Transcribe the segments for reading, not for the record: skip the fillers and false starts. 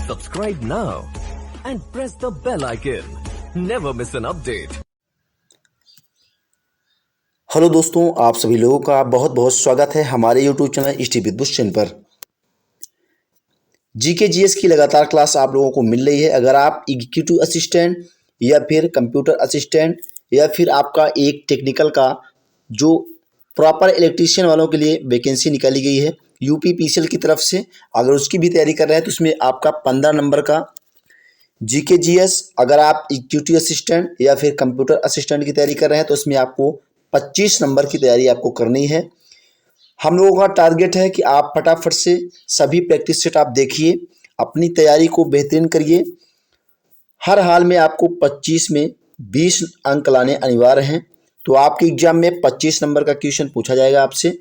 Subscribe now and press the bell icon. Never miss an update. Hello दोस्तों, आप सभी लोगों का बहुत बहुत स्वागत है हमारे यूट्यूब चैनल स्टी विद्भूषण पर। जीके जीएस की लगातार क्लास आप लोगों को मिल रही है। अगर आप एग्जीक्यूटिव असिस्टेंट या फिर कंप्यूटर असिस्टेंट या फिर आपका एक टेक्निकल का जो प्रॉपर इलेक्ट्रीशियन वालों के लिए वैकेंसी निकाली गई है यूपीपीसीएल की तरफ से, अगर उसकी भी तैयारी कर रहे हैं तो उसमें आपका 15 नंबर का जीके जीएस, अगर आप एग्जीक्यूटिव असिस्टेंट या फिर कंप्यूटर असिस्टेंट की तैयारी कर रहे हैं तो उसमें आपको 25 नंबर की तैयारी आपको करनी है। हम लोगों का टारगेट है कि आप फटाफट से सभी प्रैक्टिस सेट आप देखिए, अपनी तैयारी को बेहतरीन करिए। हर हाल में आपको 25 में 20 अंक लाने अनिवार्य हैं, तो आपके एग्जाम में 25 नंबर का क्वेश्चन पूछा जाएगा आपसे।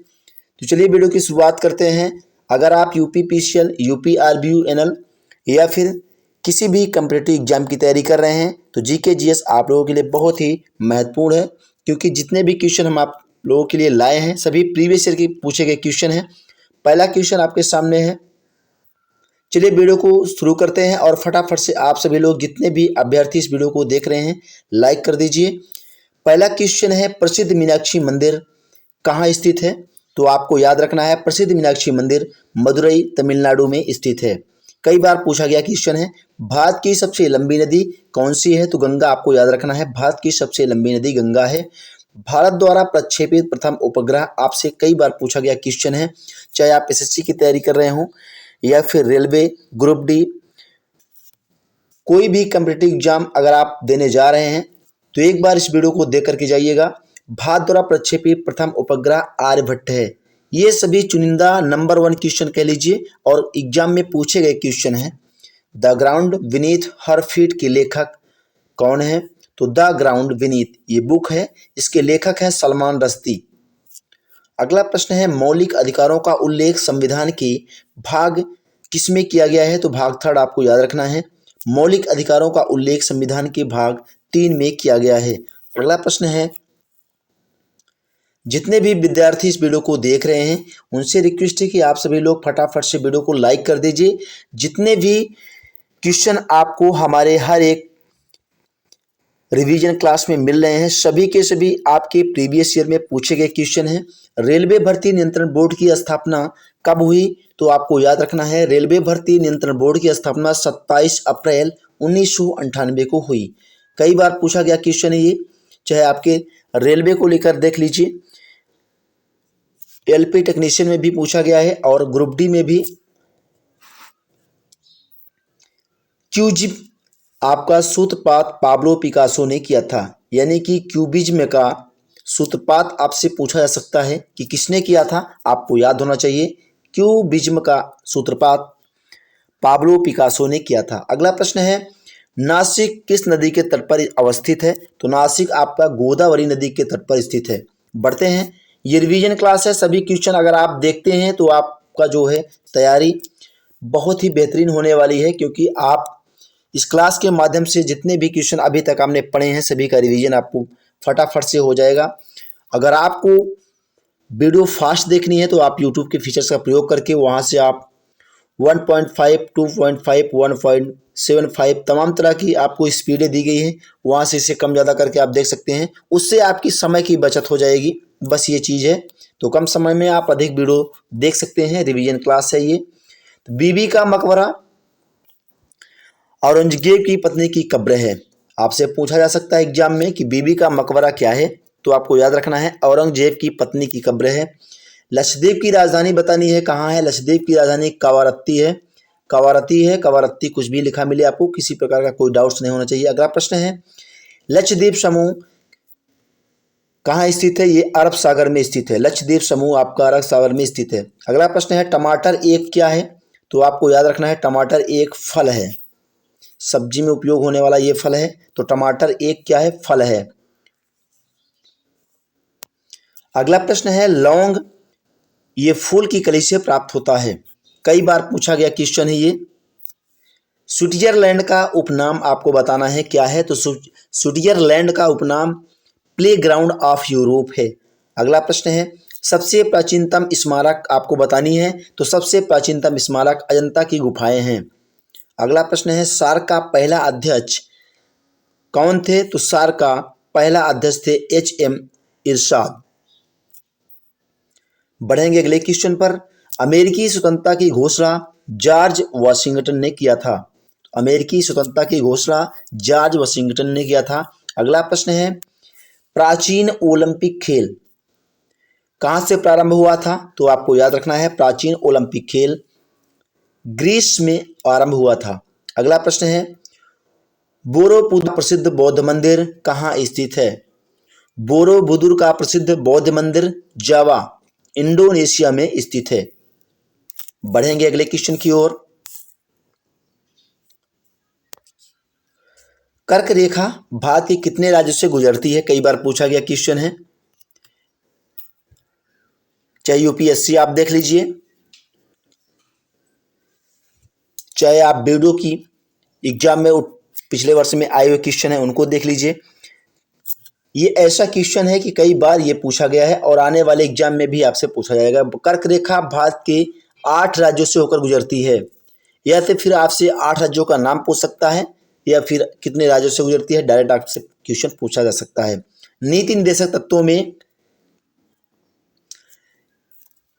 तो चलिए वीडियो की शुरुआत करते हैं। अगर आप यूपीपीसीएल, यूपीआरबीयूएनएल या फिर किसी भी कॉम्पिटिटिव एग्जाम की तैयारी कर रहे हैं तो जीके जीएस आप लोगों के लिए बहुत ही महत्वपूर्ण है, क्योंकि जितने भी क्वेश्चन हम आप लोगों के लिए लाए हैं सभी प्रीवियस ईयर के पूछे गए क्वेश्चन हैं। पहला क्वेश्चन आपके सामने है। चलिए वीडियो को शुरू करते हैं और फटाफट से आप सभी लोग जितने भी अभ्यर्थी इस वीडियो को देख रहे हैं लाइक कर दीजिए। पहला क्वेश्चन है, प्रसिद्ध मीनाक्षी मंदिर कहाँ स्थित है? तो आपको याद रखना है प्रसिद्ध मीनाक्षी मंदिर मदुरई तमिलनाडु में स्थित है। कई बार पूछा गया क्वेश्चन है, भारत की सबसे लंबी नदी कौन सी है? तो गंगा आपको याद रखना है, भारत की सबसे लंबी नदी गंगा है। भारत द्वारा प्रक्षेपित प्रथम उपग्रह आपसे कई बार पूछा गया क्वेश्चन है, चाहे आप एसएससी की तैयारी कर रहे हो या फिर रेलवे, ग्रुप डी, कोई भी कॉम्पिटिटिव एग्जाम अगर आप देने जा रहे हैं तो एक बार इस वीडियो को देख करके जाइएगा। भारत द्वारा प्रक्षेपित प्रथम उपग्रह आर्यभट्ट है। ये सभी चुनिंदा नंबर 1 क्वेश्चन कह लीजिए और एग्जाम में पूछे गए क्वेश्चन हैं। The ground Vineeth her feet के लेखक कौन है? तो द ग्राउंड विनीथ ये बुक है, इसके लेखक हैं सलमान रश्दी। अगला प्रश्न है, मौलिक अधिकारों का उल्लेख संविधान के भाग किसमें किया गया है? तो भाग 3 आपको याद रखना है। मौलिक अधिकारों का उल्लेख संविधान के भाग 3 में किया गया है। अगला प्रश्न है, जितने भी विद्यार्थी इस वीडियो को देख रहे हैं उनसे रिक्वेस्ट है कि आप सभी लोग फटाफट से वीडियो को लाइक कर दीजिए। जितने भी क्वेश्चन आपको हमारे हर एक रिवीजन क्लास में मिल रहे हैं सभी के सभी आपके प्रीवियस ईयर में पूछे गए क्वेश्चन हैं। रेलवे भर्ती नियंत्रण बोर्ड की स्थापना कब हुई? तो आपको याद रखना है, रेलवे भर्ती नियंत्रण बोर्ड की स्थापना 27 अप्रैल 1998 को हुई। कई बार पूछा गया क्वेश्चन है ये, चाहे आपके रेलवे को लेकर देख लीजिए, एलपी टेक्नीशियन में भी पूछा गया है और ग्रुप डी में भी। क्यूबिज्म आपका सूत्रपात पाब्लो पिकासो ने किया था, यानी कि क्यूबिज्म का सूत्रपात आपसे पूछा जा सकता है कि किसने किया था, आपको याद होना चाहिए। क्यूबिज्म का सूत्रपात पाब्लो पिकासो ने किया था। अगला प्रश्न है, नासिक किस नदी के तट पर अवस्थित है? तो नासिक आपका गोदावरी नदी के तट पर स्थित है। बढ़ते हैं, ये रिवीजन क्लास है, सभी क्वेश्चन अगर आप देखते हैं तो आपका जो है तैयारी बहुत ही बेहतरीन होने वाली है, क्योंकि आप इस क्लास के माध्यम से जितने भी क्वेश्चन अभी तक आपने पढ़े हैं सभी का रिवीजन आपको फटाफट से हो जाएगा। अगर आपको वीडियो फास्ट देखनी है तो आप यूट्यूब के फीचर्स का प्रयोग करके वहाँ से आप 1.5, 2.5, 1.75 तमाम तरह की आपको स्पीडें दी गई हैं, वहाँ से इसे कम ज़्यादा करके आप देख सकते हैं, उससे आपकी समय की बचत हो जाएगी। बस ये चीज़ है, तो कम समय में आप अधिक वीडियो देख सकते हैं। रिवीजन क्लास है ये। तो बीबी का मकबरा औरंगजेब की पत्नी की कब्र है। आपसे पूछा जा सकता है एग्जाम में कि बीबी का मकबरा क्या है? तो आपको याद रखना है औरंगजेब की पत्नी की कब्र है। लक्षद्वीप की राजधानी बतानी है, कहाँ है? लक्षद्वीप की राजधानी कवारत्ती है। कवारत्ती कुछ भी लिखा मिले आपको, किसी प्रकार का कोई डाउट्स नहीं होना चाहिए। अगला प्रश्न है, लक्षद्वीप समूह कहाँ स्थित है? ये अरब सागर में स्थित है। लक्षद्वीप समूह आपका अरब सागर में स्थित है। अगला प्रश्न है, टमाटर एक क्या है? तो आपको याद रखना है टमाटर एक फल है, सब्जी में उपयोग होने वाला ये फल है। तो टमाटर एक क्या है? फल है। अगला प्रश्न है, लौंग ये फूल की कली से प्राप्त होता है। कई बार पूछा गया क्वेश्चन है ये। स्विट्जरलैंड का उपनाम आपको बताना है क्या है? तो स्विट्जरलैंड का उपनाम प्लेग्राउंड ऑफ यूरोप है। अगला प्रश्न है, सबसे प्राचीनतम स्मारक आपको बतानी है। तो सबसे प्राचीनतम स्मारक अजंता की गुफाएं हैं। अगला प्रश्न है सार्क का पहला अध्यक्ष कौन थे? तो सार्क का पहला अध्यक्ष थे HM इरशाद। बढ़ेंगे अगले क्वेश्चन पर। अमेरिकी स्वतंत्रता की घोषणा जॉर्ज वाशिंगटन ने किया था। अमेरिकी स्वतंत्रता की घोषणा जॉर्ज वाशिंगटन ने किया था। अगला प्रश्न है प्राचीन ओलंपिक खेल कहाँ से प्रारंभ हुआ था? तो आपको याद रखना है प्राचीन ओलंपिक खेल ग्रीस में आरंभ हुआ था। अगला प्रश्न है बोरोबुदुर प्रसिद्ध बौद्ध मंदिर कहाँ स्थित है? बोरोबुदुर का प्रसिद्ध बौद्ध मंदिर जावा इंडोनेशिया में स्थित है। बढ़ेंगे अगले क्वेश्चन की ओर। कर्क रेखा भारत के कितने राज्यों से गुजरती है? कई बार पूछा गया क्वेश्चन है, चाहे यूपीएससी आप देख लीजिए, चाहे आप बीडीओ की एग्जाम में पिछले वर्ष में आए हुए क्वेश्चन है उनको देख लीजिए। ये ऐसा क्वेश्चन है कि कई बार ये पूछा गया है और आने वाले एग्जाम में भी आपसे पूछा जाएगा। कर्क रेखा भारत के 8 राज्यों से होकर गुजरती है, या तो फिर आपसे 8 राज्यों का नाम पूछ सकता है या फिर कितने राज्यों से गुजरती है, डायरेक्ट आपसे क्वेश्चन पूछा जा सकता है। नीति निर्देशक तत्वों में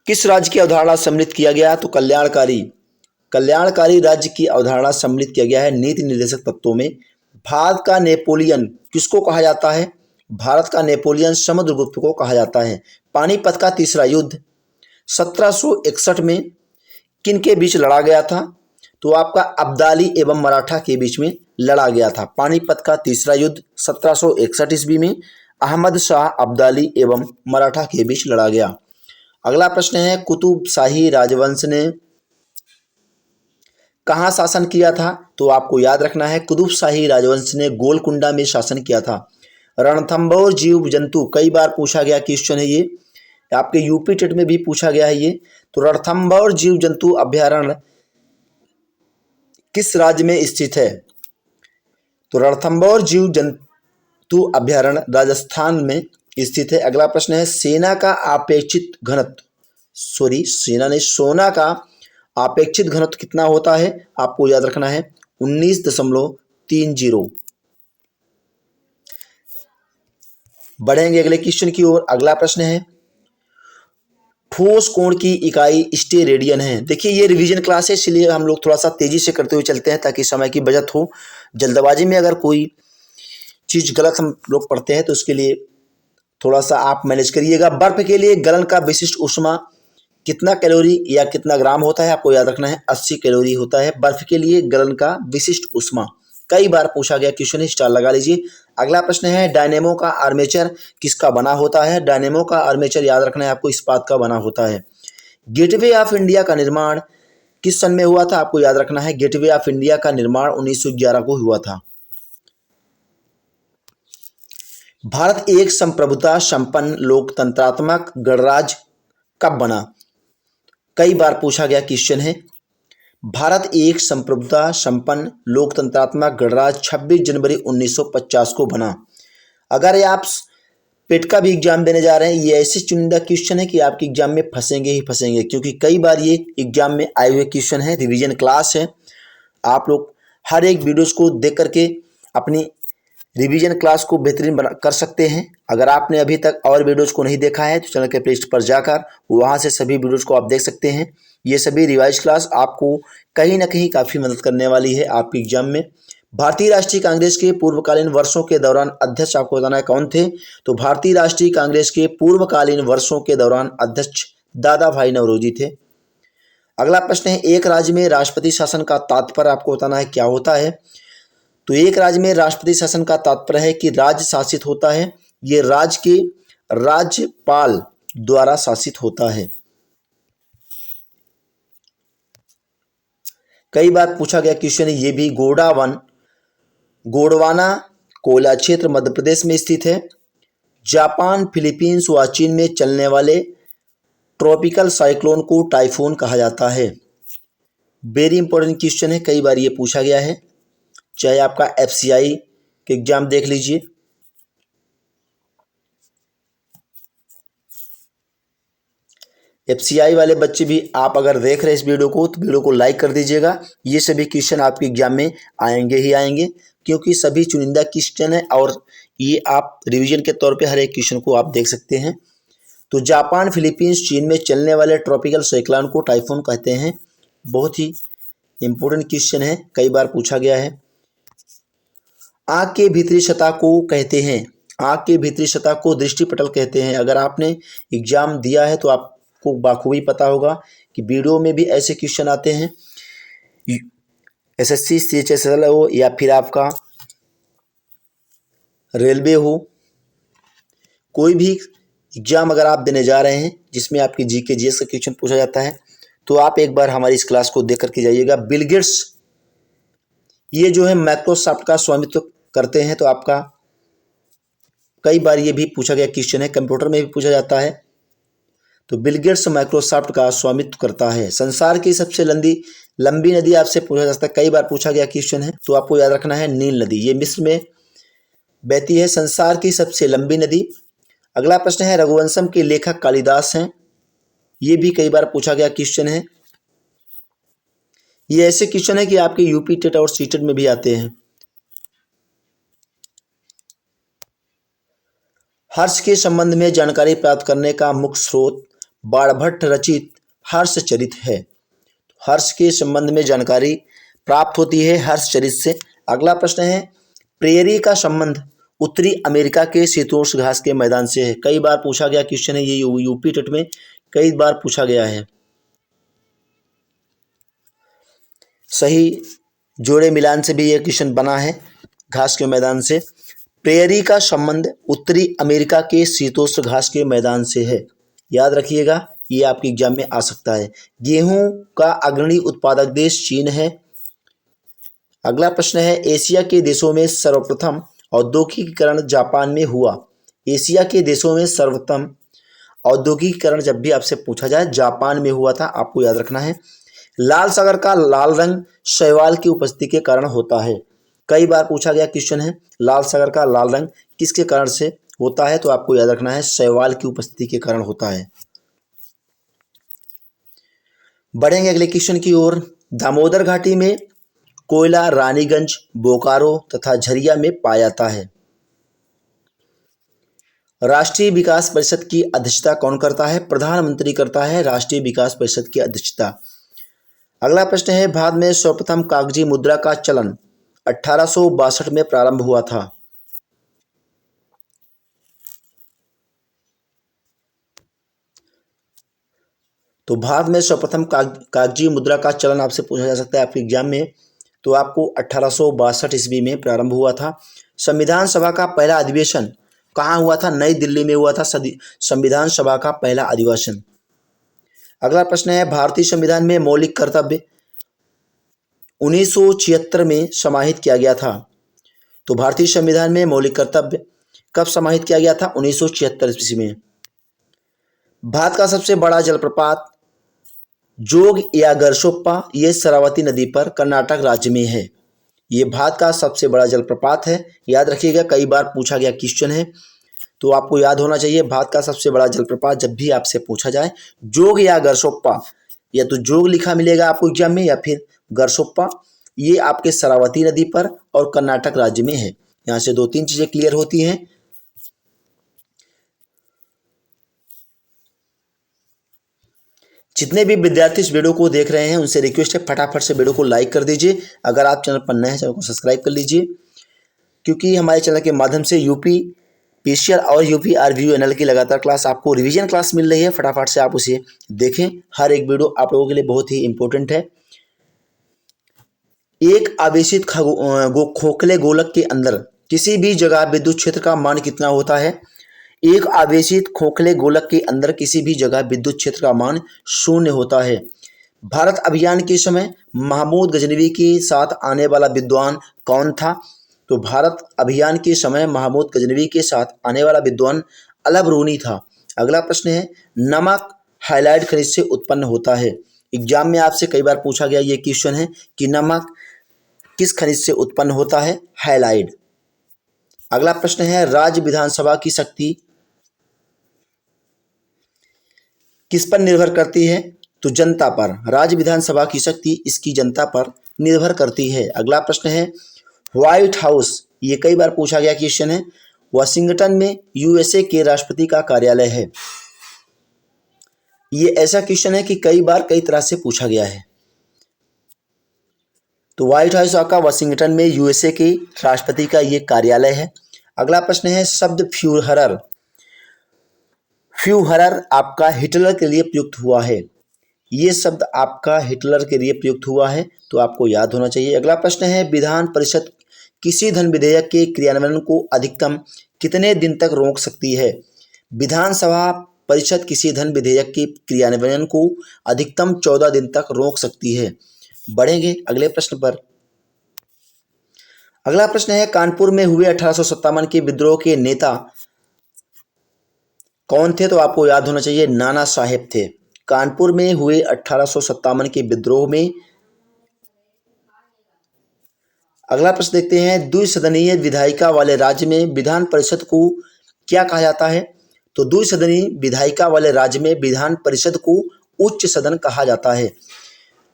किस राज्य की अवधारणा सम्मिलित किया गया? तो कल्याणकारी राज्य की अवधारणा सम्मिलित किया गया है नीति निर्देशक तत्वों में। भारत का नेपोलियन किसको कहा जाता है? भारत का नेपोलियन समुद्रगुप्त को कहा जाता है। पानीपत का तीसरा युद्ध 1761 में किन के बीच लड़ा गया था? तो आपका अब्दाली एवं मराठा के बीच में लड़ा गया था। पानीपत का तीसरा युद्ध 1761 ईस्वी में अहमद शाह अब्दाली एवं मराठा के बीच लड़ा गया। अगला प्रश्न है कुतुब शाही राजवंश ने कहाँ शासन किया था? तो आपको याद रखना है कुतुब शाही राजवंश ने गोलकुंडा में शासन किया था। रणथंभौर जीव जंतु कई बार पूछा गया क्वेश्चन है, ये आपके यूपी टेट में भी पूछा गया है ये। तो रणथंभौर जीव जंतु अभ्यारण्य किस राज्य में स्थित है? तो रणथंभौर जीव जंतु अभ्यारण्य राजस्थान में स्थित है। अगला प्रश्न है सोना का अपेक्षित घनत्व कितना होता है? आपको याद रखना है 19.30। बढ़ेंगे अगले क्वेश्चन की ओर। अगला प्रश्न है ठोस कोण की इकाई स्टेरेडियन है। देखिए ये रिवीजन क्लास है, इसलिए हम लोग थोड़ा सा तेजी से करते हुए चलते हैं ताकि समय की बचत हो। जल्दबाजी में अगर कोई चीज़ गलत हम लोग पढ़ते हैं तो उसके लिए थोड़ा सा आप मैनेज करिएगा। बर्फ के लिए गलन का विशिष्ट ऊष्मा कितना कैलोरी या कितना ग्राम होता है? आपको याद रखना है 80 कैलोरी होता है बर्फ के लिए गलन का विशिष्ट ऊष्मा। कई बार पूछा गया क्वेश्चन है, स्टार लगा लीजिए। अगला प्रश्न है डायनेमो का आर्मेचर किसका बना होता है? डायनेमो का आर्मेचर याद रखना है आपको इस्पात का बना होता है। गेटवे ऑफ इंडिया का निर्माण किस सन में हुआ था? आपको याद रखना है गेटवे ऑफ इंडिया का निर्माण 1911 को हुआ था। भारत एक संप्रभुता संपन्न लोकतंत्रात्मक गणराज्य कब बना? कई बार पूछा गया क्वेश्चन है। भारत एक संप्रभुता संपन्न लोकतंत्रात्मक गणराज्य 26 जनवरी 1950 को बना। अगर आप पेट का भी एग्जाम देने जा रहे हैं, ये ऐसे चुनिंदा क्वेश्चन है कि आपके एग्जाम में फंसेंगे ही फंसेंगे, क्योंकि कई बार ये एग्जाम में आए हुए क्वेश्चन है। रिवीजन क्लास है, आप लोग हर एक वीडियोस को देख करके अपनी रिवीजन क्लास को बेहतरीन कर सकते हैं। अगर आपने अभी तक और वीडियोस को नहीं देखा है तो चैनल के प्लेलिस्ट पर जाकर वहां से सभी वीडियोस को आप देख सकते हैं। ये सभी रिवाइज क्लास आपको कहीं ना कहीं काफ़ी मदद करने वाली है आपके एग्जाम में। भारतीय राष्ट्रीय कांग्रेस के पूर्वकालीन वर्षों के दौरान अध्यक्ष आपको बताना है कौन थे? तो भारतीय राष्ट्रीय कांग्रेस के पूर्वकालीन वर्षों के दौरान अध्यक्ष दादा भाई नौरोजी थे। अगला प्रश्न है एक राज्य में राष्ट्रपति शासन का तात्पर्य आपको बताना है क्या होता है? तो एक राज्य में राष्ट्रपति शासन का तात्पर्य है कि राज्य शासित होता है, ये राज्य के राज्यपाल द्वारा शासित होता है। कई बार पूछा गया क्वेश्चन है ये भी। गोंडवाना कोयला क्षेत्र मध्य प्रदेश में स्थित है। जापान, फिलीपींस व चीन में चलने वाले ट्रॉपिकल साइक्लोन को टाइफून कहा जाता है। वेरी इंपॉर्टेंट क्वेश्चन है, कई बार ये पूछा गया है, चाहे आपका FCI के एग्जाम देख लीजिए। एफसीआई वाले बच्चे भी आप अगर देख रहे हैं इस वीडियो को तो वीडियो को लाइक कर दीजिएगा। ये सभी क्वेश्चन आपके एग्जाम में आएंगे ही आएंगे, क्योंकि सभी चुनिंदा क्वेश्चन है और ये आप रिवीजन के तौर पे हर एक क्वेश्चन को आप देख सकते हैं। तो जापान, फिलीपींस, चीन में चलने वाले ट्रॉपिकल साइक्लोन को टाइफून कहते हैं। बहुत ही इंपॉर्टेंट क्वेश्चन है, कई बार पूछा गया है। आँख के भीतरी सतह को कहते हैं, आँख के भीतरी सतह को दृष्टिपटल कहते हैं। अगर आपने एग्जाम दिया है तो आपको बाखूबी पता होगा कि वीडियो में भी ऐसे क्वेश्चन आते हैं। एसएससी, सीएचएसएल हो या फिर आपका रेलवे हो, कोई भी एग्जाम अगर आप देने जा रहे हैं जिसमें आपकी जीके जीएस का क्वेश्चन पूछा जाता है तो आप एक बार हमारी इस क्लास को देख करके जाइएगा। बिल गेट्स ये जो है माइक्रोसॉफ्ट का स्वामित्व करते हैं, तो आपका कई बार ये भी पूछा गया क्वेश्चन है, कंप्यूटर में भी पूछा जाता है। तो बिल गेट्स माइक्रोसॉफ्ट का स्वामित्व करता है। संसार की सबसे लंबी नदी आपसे पूछा जा सकता है, कई बार पूछा गया क्वेश्चन है, तो आपको याद रखना है नील नदी, ये मिस्र में बहती है, संसार की सबसे लंबी नदी। अगला प्रश्न है रघुवंशम के लेखक कालिदास हैं, ये भी कई बार पूछा गया क्वेश्चन है। ये ऐसे क्वेश्चन है कि आपके यूपी टेट और सीटेट में भी आते हैं। हर्ष के संबंध में जानकारी प्राप्त करने का मुख्य स्रोत बाणभट्ट रचित हर्षचरित है। हर्ष के संबंध में जानकारी प्राप्त होती है हर्षचरित से। अगला प्रश्न है प्रेयरी का संबंध उत्तरी अमेरिका के शीतोष्ण घास के मैदान से है। कई बार पूछा गया क्वेश्चन है, ये यूपी टेट में कई बार पूछा गया है। सही जोड़े मिलान से भी ये क्वेश्चन बना है, घास के मैदान से। प्रेयरी का संबंध उत्तरी अमेरिका के शीतोष्ण घास के मैदान से है, याद रखिएगा, ये आपके एग्जाम में आ सकता है। गेहूं का अग्रणी उत्पादक देश चीन है। अगला प्रश्न है एशिया के देशों में सर्वप्रथम औद्योगिकीकरण जापान में हुआ। एशिया के देशों में सर्वप्रथम औद्योगिकीकरण जब भी आपसे पूछा जाए जापान में हुआ था, आपको याद रखना है। लाल सागर का लाल रंग शैवाल की उपस्थिति के कारण होता है। कई बार पूछा गया क्वेश्चन है लाल सागर का लाल रंग किसके कारण से होता है, तो आपको याद रखना है शैवाल की उपस्थिति के कारण होता है। बढ़ेंगे अगले क्वेश्चन की ओर। दामोदर घाटी में कोयला रानीगंज, बोकारो तथा झरिया में पाया जाता है। राष्ट्रीय विकास परिषद की अध्यक्षता कौन करता है? प्रधानमंत्री करता है राष्ट्रीय विकास परिषद की अध्यक्षता। अगला प्रश्न है भारत में सर्वप्रथम कागजी मुद्रा का चलन 1862 में प्रारंभ हुआ था। तो भारत में सर्वप्रथम कागजी मुद्रा का चलन आपसे पूछा जा सकता है आपके एग्जाम में, तो आपको 1862 ईस्वी में प्रारंभ हुआ था। संविधान सभा का पहला अधिवेशन कहाँ हुआ था? नई दिल्ली में हुआ था संविधान सभा का पहला अधिवेशन। अगला प्रश्न है भारतीय संविधान में मौलिक कर्तव्य 1976 में समाहित किया गया था। तो भारतीय संविधान में मौलिक कर्तव्य कब समाहित किया गया था? 1976 ईस्वी में। भारत का सबसे बड़ा जलप्रपात जोग या गरसोप्पा, ये शरावती नदी पर कर्नाटक राज्य में है। ये भारत का सबसे बड़ा जलप्रपात है, याद रखिएगा, कई बार पूछा गया क्वेश्चन है, तो आपको याद होना चाहिए भारत का सबसे बड़ा जलप्रपात जब भी आपसे पूछा जाए जोग या गरसोप्पा, या तो जोग लिखा मिलेगा आपको एग्जाम में या फिर गरसोप्पा, ये आपके शरावती नदी पर और कर्नाटक राज्य में है। यहाँ से 2-3 चीजें क्लियर होती हैं। जितने भी विद्यार्थी इस वीडियो को देख रहे हैं उनसे रिक्वेस्ट है फटाफट से वीडियो को लाइक कर दीजिए। अगर आप चैनल पर नए हैं चैनल को सब्सक्राइब कर लीजिए, क्योंकि हमारे चैनल के माध्यम से यूपी पीसीआर और यूपी आरवीयू एनएल की लगातार क्लास आपको रिवीजन क्लास मिल रही है। फटाफट से आप उसे देखें, हर एक वीडियो आप लोगों के लिए बहुत ही इंपॉर्टेंट है। एक आवेशित खोखले गोलक के अंदर किसी भी जगह विद्युत क्षेत्र का मान कितना होता है? एक आवेशित खोखले गोलक के अंदर किसी भी जगह विद्युत क्षेत्र का मान 0 होता है। भारत अभियान के समय महमूद गजनवी के साथ आने वाला विद्वान कौन था? तो भारत अभियान के समय महमूद गजनवी के साथ आने वाला विद्वान अलबरूनी था। अगला प्रश्न है नमक हाइलाइट खनिज से उत्पन्न होता है। एग्जाम में आपसे कई बार पूछा गया ये क्वेश्चन है कि नमक किस खनिज से उत्पन्न होता है? हाइलाइट। अगला प्रश्न है राज्य विधानसभा की शक्ति किस पर निर्भर करती है? तो जनता पर। राज्य विधानसभा की शक्ति इसकी जनता पर निर्भर करती है। अगला प्रश्न है व्हाइट हाउस, ये कई बार पूछा गया क्वेश्चन है। वाशिंगटन में यूएसए के राष्ट्रपति का कार्यालय है। ये ऐसा क्वेश्चन है कि कई बार कई तरह से पूछा गया है। तो व्हाइट हाउस आपका वाशिंगटन में यूएसए के राष्ट्रपति का ये कार्यालय है। अगला प्रश्न है शब्द फ्यूहरर। फ्यूहरर आपका हिटलर के लिए प्रयुक्त हुआ है। ये शब्द आपका हिटलर के लिए प्रयुक्त हुआ है, तो आपको याद होना चाहिए। अगला प्रश्न है विधान परिषद किसी धन विधेयक के क्रियान्वयन को अधिकतम कितने दिन तक रोक सकती है? विधानसभा परिषद किसी धन विधेयक के क्रियान्वयन को अधिकतम 14 दिन तक रोक सकती है। बढ़ेंगे अगले प्रश्न पर। अगला प्रश्न है कानपुर में हुए 1857 के विद्रोह के नेता कौन थे? तो आपको याद होना चाहिए नाना साहेब थे। कानपुर में हुए 1857 के विद्रोह में। अगला प्रश्न देखते हैं द्विसदनीय विधायिका वाले राज्य में विधान परिषद को क्या कहा जाता है? तो द्विसदनीय विधायिका वाले राज्य में विधान परिषद को उच्च सदन कहा जाता है।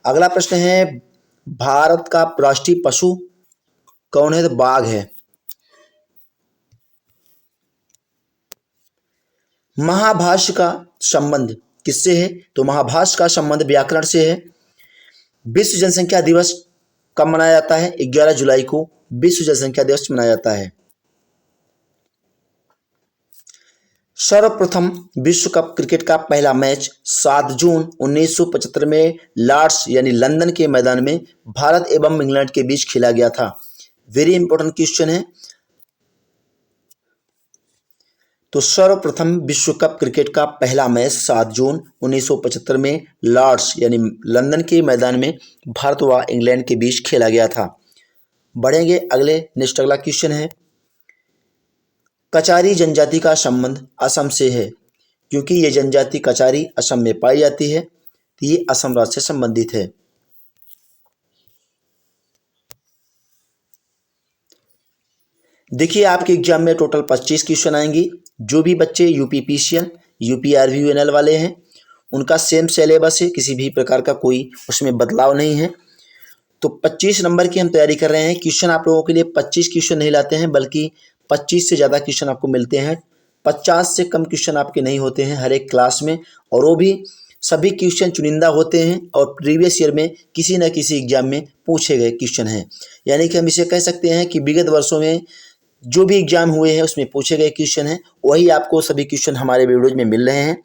अगला प्रश्न है भारत का राष्ट्रीय पशु कौन है? तो बाघ है। महाभाष्य का संबंध किससे है? तो महाभाष्य का संबंध व्याकरण से है। विश्व जनसंख्या दिवस कब मनाया जाता है? 11 जुलाई को विश्व जनसंख्या दिवस मनाया जाता है। सर्वप्रथम विश्व कप क्रिकेट का पहला मैच 7 जून 1975 में लॉर्ड्स यानी लंदन के मैदान में भारत एवं इंग्लैंड के बीच खेला गया था। वेरी इंपॉर्टेंट क्वेश्चन है। तो सर्वप्रथम विश्व कप क्रिकेट का पहला मैच 7 जून 1975 में लॉर्ड्स यानी लंदन के मैदान में भारत व इंग्लैंड के बीच खेला गया था। बढ़ेंगे अगले नेक्स्ट अगला क्वेश्चन है कचारी जनजाति का संबंध असम से है। क्योंकि ये जनजाति कचारी असम में पाई जाती है, तो ये असम राज्य से संबंधित है। देखिए आपके एग्जाम में टोटल 25 क्वेश्चन आएंगी। जो भी बच्चे यूपीपीसीएल यूपीआरवीयूएनएल वाले हैं उनका सेम सिलेबस है, किसी भी प्रकार का कोई उसमें बदलाव नहीं है। तो 25 नंबर की हम तैयारी कर रहे हैं। क्वेश्चन आप लोगों के लिए 25 क्वेश्चन नहीं लाते हैं, बल्कि 25 से ज़्यादा क्वेश्चन आपको मिलते हैं। 50 से कम क्वेश्चन आपके नहीं होते हैं हर एक क्लास में, और वो भी सभी क्वेश्चन चुनिंदा होते हैं और प्रीवियस ईयर में किसी न किसी एग्जाम में पूछे गए क्वेश्चन हैं। यानी कि हम इसे कह सकते हैं कि विगत वर्षों में जो भी एग्जाम हुए हैं उसमें पूछे गए क्वेश्चन हैं, वही आपको सभी क्वेश्चन हमारे वीडियोज में मिल रहे हैं।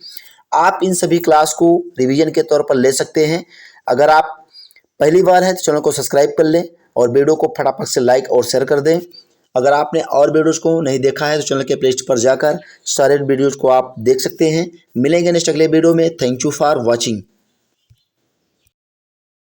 आप इन सभी क्लास को रिवीजन के तौर पर ले सकते हैं। अगर आप पहली बार है तो चैनल को सब्सक्राइब कर लें और वीडियो को फटाफट से लाइक और शेयर कर दें। अगर आपने और वीडियोज़ को नहीं देखा है तो चैनल के प्लेलिस्ट पर जाकर सारे वीडियोज़ को आप देख सकते हैं। मिलेंगे नेक्स्ट अगले वीडियो में। Thank you for watching.